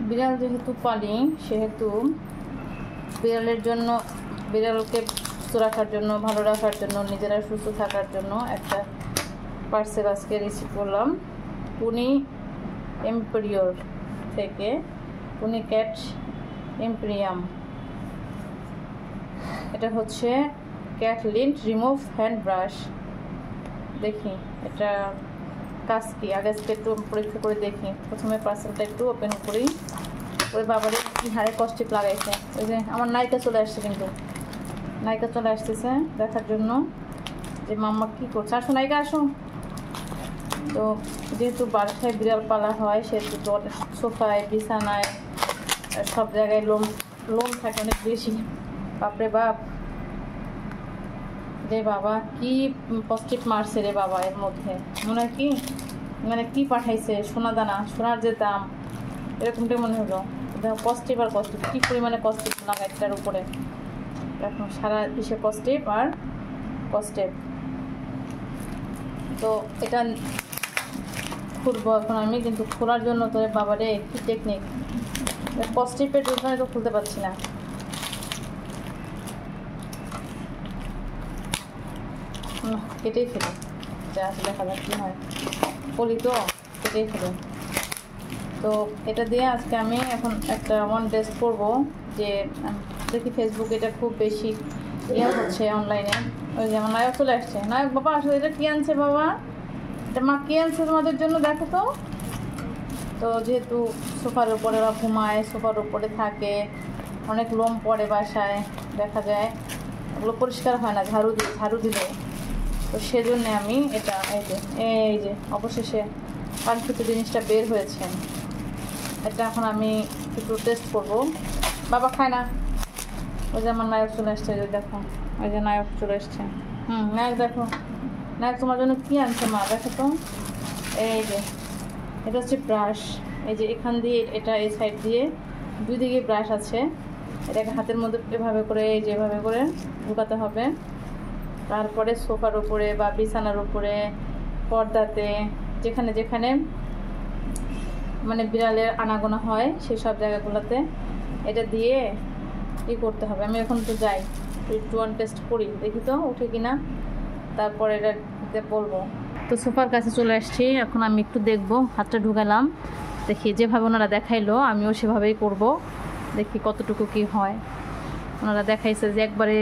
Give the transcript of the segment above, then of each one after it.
বিড়াল যেহেতু পালি সেহেতু বিড়ালের জন্য, বিড়ালকে সুস্থ রাখার জন্য, ভালো রাখার জন্য, নিজেরা সুস্থ থাকার জন্য একটা পার্সেল আজকে রিসিভ করলাম পুনি এম্পেরিয়র থেকে, পুনি ক্যাট এম্পেরিয়াম। এটা হচ্ছে cat lint remove hand brush. দেখি এটা কাজ কি, আগে একটু পরীক্ষা করে দেখি। প্রথমে পার্সেলটা একটু ওপেন করি। ওই বাবারে কি হারে কস্টিপ লাগাইছে। ওই যে আমার নায়িকা চলে আসছে, কিন্তু নায়িকা চলে আসতেছে দেখার জন্য যে মাম্মা কি করছে। আসো নায়িকা আসো। তো যেহেতু বাসায় বিড়াল পালা হয় সেহেতু তো সোফায়, বিছানায়, সব জায়গায় লোম থাকে অনেক বেশি। বাপরে বাপ, রে বাবা কি পজিটিভ মারছে রে বাবা। এর মধ্যে মনে হয় কি, মানে কি পাঠাইছে, সোনা দানা, সোনার যে দাম, এরকমটাই মনে হলো। পজিটিভ আর পজিটিভ, কী পরিমাণে পজিটিভ লাগাইটার উপরে। এখন সারা ইসে পজিটিভ আর পজিটিভ। তো এটা খুলবো এখন আমি, কিন্তু খোলার জন্য তো বাবারে কি টেকনিক। পজিটিভের জন্য তো খুলতে পারছি না। কেটেই ফেলে, যা দেখা যাক কী হয়। বলি তো কেটেই ফেলে। তো এটা দিয়ে আজকে আমি এখন একটা টেস্ট করবো যে দেখি ফেসবুকে এটা খুব বেশি ইয়ে হচ্ছে অনলাইনে। ওই যেমন নায়ক চলে আসছে। নায়ক বাবা আসলে এটা কী আনছে বাবা, এটা মা কী আনছে তোমাদের জন্য দেখো তো। তো যেহেতু সোফার উপরে ওরা ঘুমায়, সোফার উপরে থাকে, অনেক লোম পড়ে বাসায়, দেখা যায় ওগুলো পরিষ্কার হয় না ঝাড়ু দিলে। তো সেজন্যে আমি এটা এই যে অবশেষে কাঙ্ক্ষিত জিনিসটা বের হয়েছে। এটা এখন আমি একটু টেস্ট করবো। বাবা খায় না। ওই যে আমার নায়ক চলে আসছে, যে দেখো ওই যে নায়ক চলে এসছে। নায়ক দেখো, নায়ক তোমার জন্য কী আনছে মা দেখো তো। এই যে এটা হচ্ছে ব্রাশ। এই যে এখান দিয়ে এটা এই সাইড দিয়ে দুই দিকে ব্রাশ আছে। এটাকে হাতের মধ্যে এভাবে করে, এই যে এভাবে করে ঢুকাতে হবে। তারপরে সোফার উপরে বা বিছানার উপরে, পর্দাতে, যেখানে যেখানে মানে বিড়ালের আনাগোনা হয় সেই সব জায়গাগুলোতে এটা দিয়ে করতে হবে। আমি এখন তো যাই একটু টেস্ট করি, দেখি তো উঠে কিনা, তারপরে এটা বলবো। তো সোফার কাছে চলে আসছি, এখন আমি একটু দেখবো। হাতটা ঢুকালাম, দেখি যেভাবে ওনারা দেখাইলো আমিও সেভাবেই করব, দেখি কতটুকু কি হয়। ওনারা দেখাইছে যে একবারে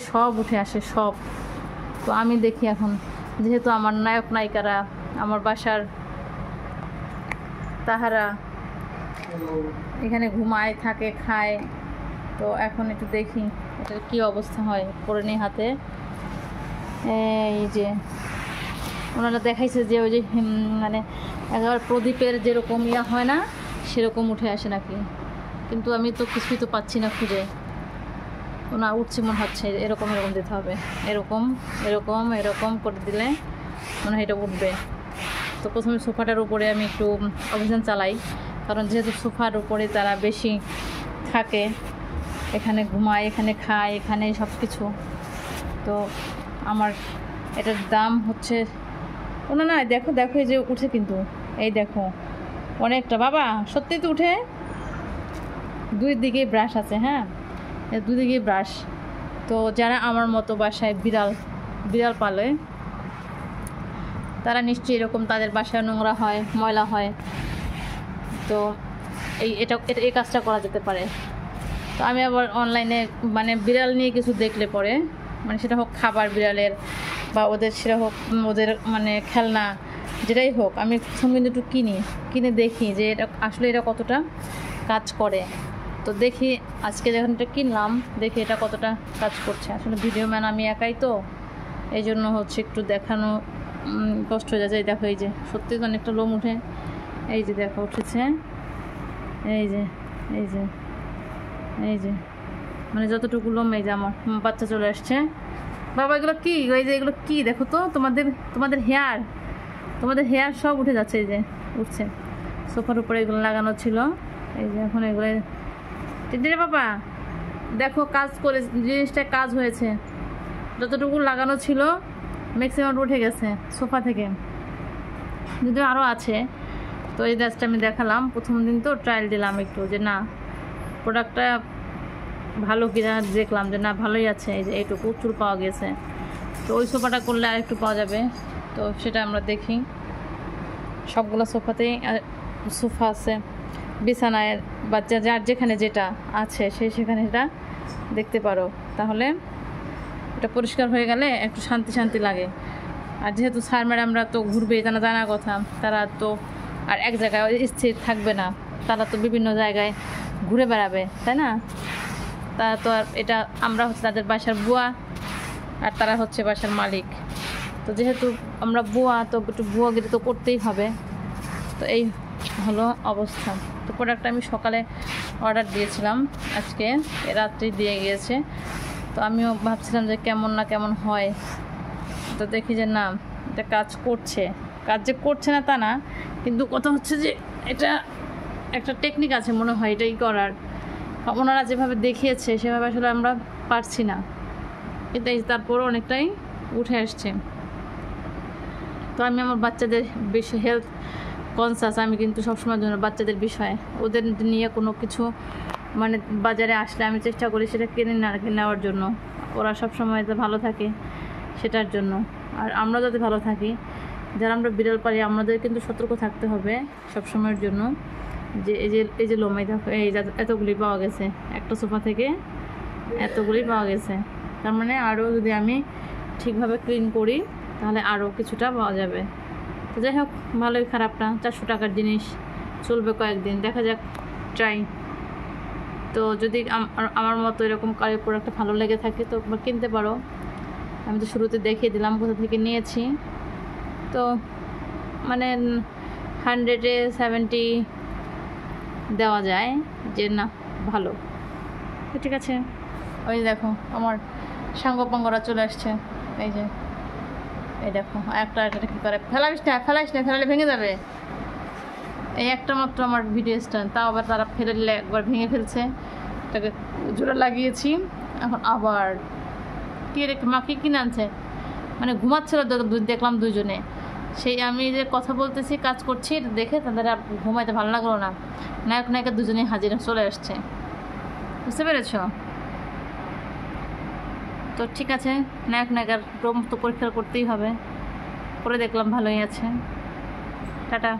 সব উঠে আসে সব। তো আমি দেখি এখন, যেহেতু আমার নায়ক নায়িকারা আমার বাসার তাহারা এখানে ঘুমায়, থাকে, খায়, তো এখন একটু দেখি এটার কী অবস্থা হয়। করে নিই হাতে। এই যে ওনারা দেখাইছে যে ওই যে মানে একবার প্রদীপের যেরকম ইয়া হয় না, সেরকম উঠে আসে নাকি, কিন্তু আমি তো কিছুই তো পাচ্ছি না খুঁজে। ওনা উঠছে মনে হচ্ছে, এরকম এরকম দিতে হবে, এরকম এরকম এরকম করে দিলে মনে হয় এটা উঠবে। তো প্রথমে সোফাটার উপরে আমি একটু অভিযান চালাই, কারণ যেহেতু সোফার উপরে তারা বেশি থাকে, এখানে ঘুমায়, এখানে খায়, এখানে সব কিছু। তো আমার এটার দাম হচ্ছে না দেখো দেখো, এই যে উঠে, কিন্তু এই দেখো অনেকটা বাবা, সত্যি তো উঠে। দুই দিকে ব্রাশ আছে, হ্যাঁ দুই দিকে ব্রাশ। তো যারা আমার মতো বাসায় বিড়াল পালে তারা নিশ্চয়ই এরকম, তাদের বাসায় নোংরা হয়, ময়লা হয়, তো এই কাজটা করা যেতে পারে। তো আমি আবার অনলাইনে মানে বিড়াল নিয়ে কিছু দেখলে পরে, মানে সেটা হোক খাবার বিড়ালের বা সেটা হোক ওদের মানে খেলনা, যেটাই হোক, আমি প্রথম কিন্তু একটু কিনে দেখি যে এটা আসলে এটা কতটা কাজ করে। তো দেখি আজকে যখন এটা কিনলাম, দেখি এটা কতটা কাজ করছে। আসলে ভিডিও ম্যান আমি একাই, তো এই জন্য হচ্ছে একটু দেখানো কষ্ট হয়ে যাচ্ছে। দেখো এই যে সত্যি তো অনেকটা লোম উঠে, এই যে দেখো উঠেছে, এই যে এই যে এই যে মানে যতটুকু লোম। এই যে আমার বাচ্চা চলে আসছে। বাবা এগুলো কি, এই যে এগুলো কি দেখো তো, তোমাদের হেয়ার সব উঠে যাচ্ছে, এই যে উঠছে। সোফার উপরে এগুলো লাগানো ছিল, এই যে এখন এগুলো রে বাবা দেখো কাজ করে, জিনিসটা কাজ হয়েছে। যতটুকু লাগানো ছিল ম্যাক্সিমাম উঠে গেছে সোফা থেকে, যদিও আরও আছে। তো এই ড্রেসটা আমি দেখালাম, প্রথম দিন তো ট্রায়াল দিলাম একটু, যে না প্রোডাক্টটা ভালো কিনা দেখলাম, যে না ভালোই আছে, এই যে এইটুকু চুল পাওয়া গেছে। তো ওই সোফাটা করলে আর একটু পাওয়া যাবে, তো সেটা আমরা দেখি। সবগুলো সোফাতেই সোফা আছে, বিছানায় বাচ্চা যার যেখানে যেটা আছে সেখানে এটা দেখতে পারো, তাহলে এটা পরিষ্কার হয়ে গেলে একটু শান্তি শান্তি লাগে। আর যেহেতু স্যার ম্যাডামরা তো ঘুরবে, তারা জানার কথা, তারা তো আর এক জায়গায় স্থির থাকবে না, তারা তো বিভিন্ন জায়গায় ঘুরে বেড়াবে, তাই না? তারা তো আর এটা, আমরা হচ্ছে তাদের বাসার বুয়া আর তারা হচ্ছে বাসার মালিক। তো যেহেতু আমরা বুয়া, তো একটু বুয়াগিরি তো করতেই হবে। তো এই হলো অবস্থা। তো প্রোডাক্টটা আমি সকালে অর্ডার দিয়েছিলাম, আজকে রাত্রি দিয়ে গিয়েছে। তো আমিও ভাবছিলাম যে কেমন না কেমন হয়, তো দেখি যে না এটা কাজ করছে। কাজ যে করছে না তা না, কিন্তু কথা হচ্ছে যে এটা একটা টেকনিক আছে মনে হয় এটাই করার। ওনারা যেভাবে দেখিয়েছে সেভাবে আসলে আমরা পারছি না, এটাই তারপরও অনেকটাই উঠে আসছে। তো আমি আমার বাচ্চাদের বেশি হেলথ কনসাস, আমি কিন্তু সবসময় জন্য বাচ্চাদের বিষয়ে ওদের নিয়ে কোনো কিছু মানে বাজারে আসলে আমি চেষ্টা করি সেটা কিনে নেওয়ার জন্য, ওরা সবসময় যাতে ভালো থাকে সেটার জন্য। আর আমরা যাতে ভালো থাকি, যারা আমরা বিড়াল পালি আমাদের কিন্তু সতর্ক থাকতে হবে সবসময়ের জন্য। যে এই যে লোমাই দেখো, এই এতগুলি পাওয়া গেছে, একটা সোফা থেকে এতগুলি পাওয়া গেছে, তার মানে আরও যদি আমি ঠিকভাবে ক্লিন করি তাহলে আরও কিছুটা পাওয়া যাবে। তো যাই হোক, ভালোই খারাপ না, 400 টাকার জিনিস, চলবে কয়েকদিন, দেখা যাক, ট্রাই। তো যদি আমার মতো এরকম কারি প্রোডাক্টটা ভালো লেগে থাকে তো কিনতে পারো। আমি তো শুরুতে দেখিয়ে দিলাম কোথা থেকে নিয়েছি। তো মানে 100-এ 70 দেওয়া যায় যে না ভালো। তো ঠিক আছে, ওই দেখো আমার সাঙ্গপাঙ্গরা চলে আসছে, এই যে এই দেখো একটা কী করে, ফেলাইস না ফেলালে ভেঙে যাবে। এই একটা মাত্র আমার ভিডিও স্ট্যান্ড, তাও আবার তারা ফেলে একবার ভেঙে ফেলছে, এটাকে জোড়া লাগিয়েছি, এখন আবার কে রেখে মাকে কিনে আনছে, মানে ঘুমাচ্ছিল দেখলাম দুজনে। সেই আমি যে কথা বলতেছি কাজ করছি দেখে তাদের আর ঘুমাইতে ভালো লাগলো না, নায়ক নায়িকা দুজনে হাজিরা চলে আসছে, বুঝতে পেরেছ? তো ঠিক আছে, নায়ক নায়িকার রুম তো পরীক্ষা করতেই হবে, করে দেখলাম ভালোই আছে। টাটা।